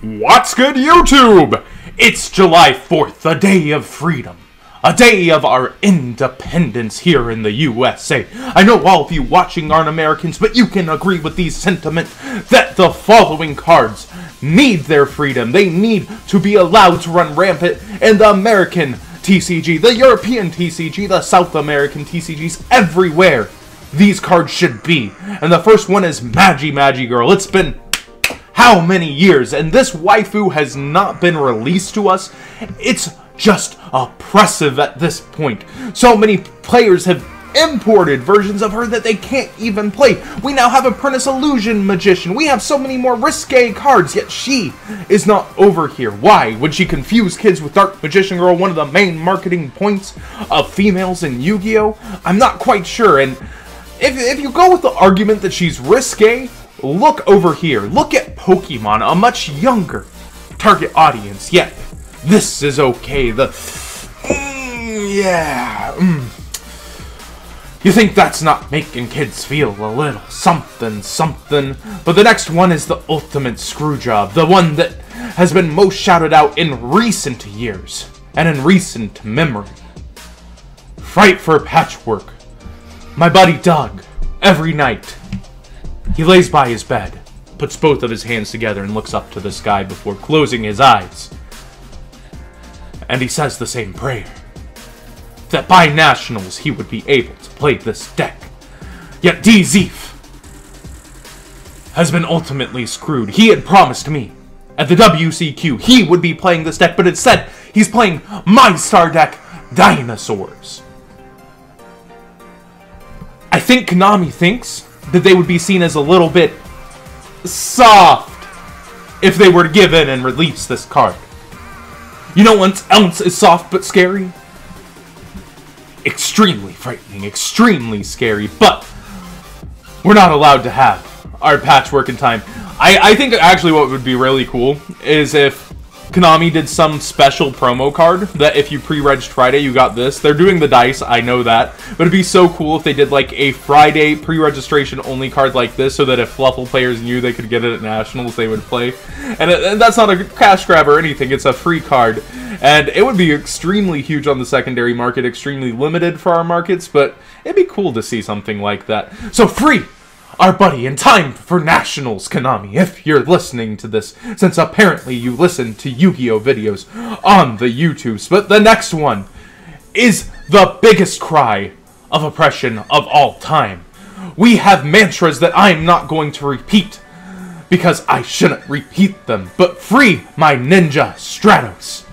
What's good, YouTube? It's July 4th, the day of freedom. A day of our independence here in the USA. I know all of you watching aren't Americans, but you can agree with these sentiments that the following cards need their freedom. They need to be allowed to run rampant in the American TCG, the European TCG, the South American TCGs, everywhere these cards should be. And the first one is Magi Girl. It's been how many years, and this waifu has not been released to us. It's just oppressive at this point. So many players have imported versions of her that they can't even play. We now have a Princess Illusion Magician. We have so many more risque cards, yet she is not over here. Why? Would she confuse kids with Dark Magician Girl, one of the main marketing points of females in Yu-Gi-Oh? I'm not quite sure, and if you go with the argument that she's risque, look over here. Look at Pokemon, a much younger target audience, yet this is okay. You think that's not making kids feel a little something, but the next one is the ultimate screwjob, the one that has been most shouted out in recent years, and in recent memory. Fight for Patchwork. My buddy Doug, every night, he lays by his bed, puts both of his hands together and looks up to the sky before closing his eyes. And he says the same prayer, that by Nationals he would be able to play this deck. Yet D-Zeef has been ultimately screwed. He had promised me at the WCQ he would be playing this deck, but instead he's playing my star deck, Dinosaurs. I think Konami thinks that they would be seen as a little bit soft if they were to give in and release this card. You know what else is soft but scary? Extremely frightening, extremely scary, but we're not allowed to have our Patchwork in time. I think actually what would be really cool is if Konami did some special promo card that if you pre-regged Friday, you got this. They're doing the dice, I know that. But it'd be so cool if they did like a Friday pre-registration only card like this so that if Fluffle players knew they could get it at Nationals, they would play. And that's not a cash grab or anything, it's a free card. And it would be extremely huge on the secondary market, extremely limited for our markets, but it'd be cool to see something like that. So free our buddy in time for Nationals, Konami, if you're listening to this, since apparently you listen to Yu-Gi-Oh! Videos on the YouTubes. But the next one is the biggest cry of oppression of all time. We have mantras that I'm not going to repeat, because I shouldn't repeat them, but free my ninja, Stratos.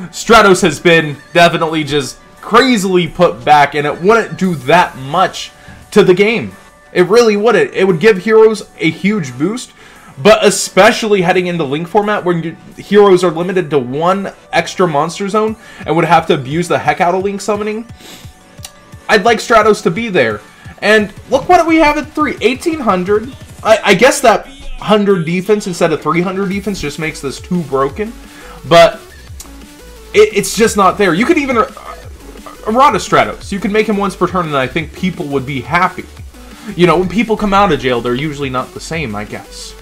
Stratos has been definitely just crazily put back, and it wouldn't do that much to the game. It really wouldn't. It would give heroes a huge boost, but especially heading into Link format where heroes are limited to one extra monster zone and would have to abuse the heck out of Link summoning. I'd like Stratos to be there. And look what we have at 1800. I guess that 100 defense instead of 300 defense just makes this too broken, but it's just not there. You could even errata Stratos. You could make him once per turn and I think people would be happy. You know, when people come out of jail, they're usually not the same, I guess.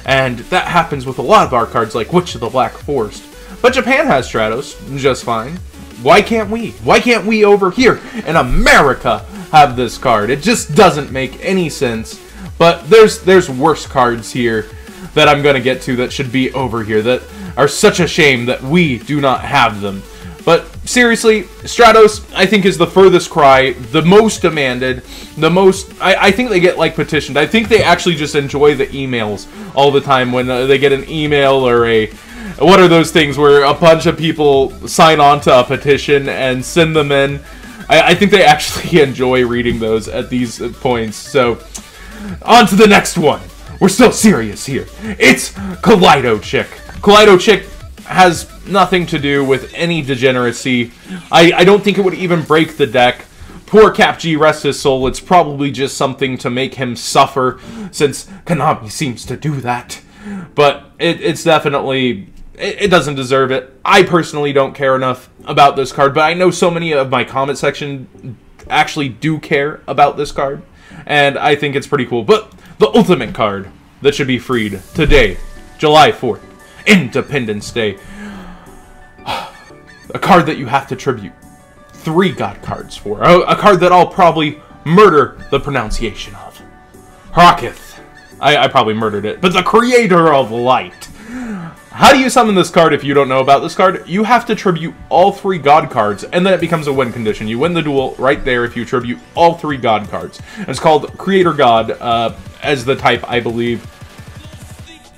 And that happens with a lot of our cards, like Witch of the Black Forest. But Japan has Stratos just fine. Why can't we? Why can't we over here in America have this card? It just doesn't make any sense. But there's worse cards here that I'm going to get to that should be over here, that are such a shame that we do not have them. But seriously, Stratos, I think, is the furthest cry, the most demanded, the most... I think they get, like, petitioned. I think they actually just enjoy the emails all the time when they get an email or a... What are those things where a bunch of people sign on to a petition and send them in? I think they actually enjoy reading those at these points. So, on to the next one. We're still serious here. It's Kaleido Chick. Kaleido Chick has nothing to do with any degeneracy. I don't think it would even break the deck. Poor Cap G, rest his soul. It's probably just something to make him suffer, since Konami seems to do that. But it's definitely... It doesn't deserve it. I personally don't care enough about this card, but I know so many of my comment section actually do care about this card, and I think it's pretty cool. But the ultimate card that should be freed today, July 4th, Independence Day. A card that you have to tribute 3 God cards for. A card that I'll probably murder the pronunciation of. Harakith. I probably murdered it. But the creator of light. How do you summon this card if you don't know about this card? You have to tribute all 3 God cards, and then it becomes a win condition. You win the duel right there if you tribute all 3 God cards. And it's called Creator God as the type, I believe.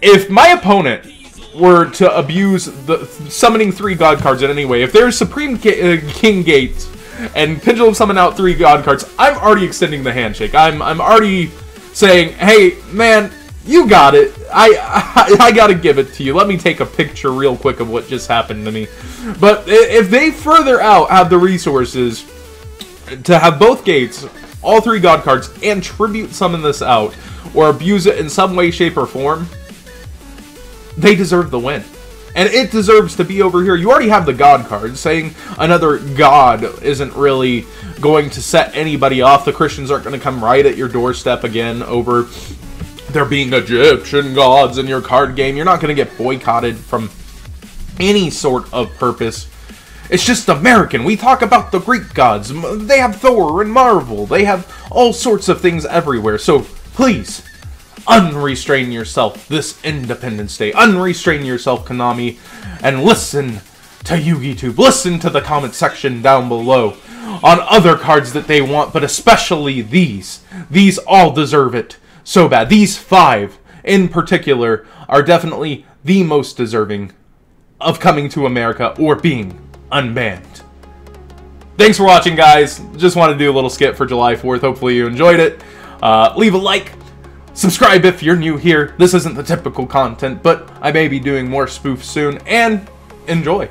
If my opponent were to abuse the summoning 3 God cards in any way, if there's Supreme King Gate and Pendulum summon out 3 God cards, I'm already extending the handshake. I'm already saying, hey, man, you got it. I gotta give it to you. Let me take a picture real quick of what just happened to me. But if they further out have the resources to have both gates, all 3 God cards, and tribute summon this out, or abuse it in some way, shape, or form, they deserve the win. And it deserves to be over here. You already have the God card. Saying another God isn't really going to set anybody off. The Christians aren't going to come right at your doorstep again over there being Egyptian gods in your card game. You're not going to get boycotted from any sort of purpose. It's just American. We talk about the Greek gods. They have Thor and Marvel. They have all sorts of things everywhere. So please, unrestrain yourself this Independence Day. Unrestrain yourself, Konami, and listen to YugiTube. Listen to the comment section down below on other cards that they want, but especially these. These all deserve it so bad. These 5 in particular are definitely the most deserving of coming to America or being unbanned. Thanks for watching, guys. Just wanted to do a little skit for July 4th. Hopefully you enjoyed it. Leave a like. Subscribe if you're new here. This isn't the typical content, but I may be doing more spoofs soon, and enjoy.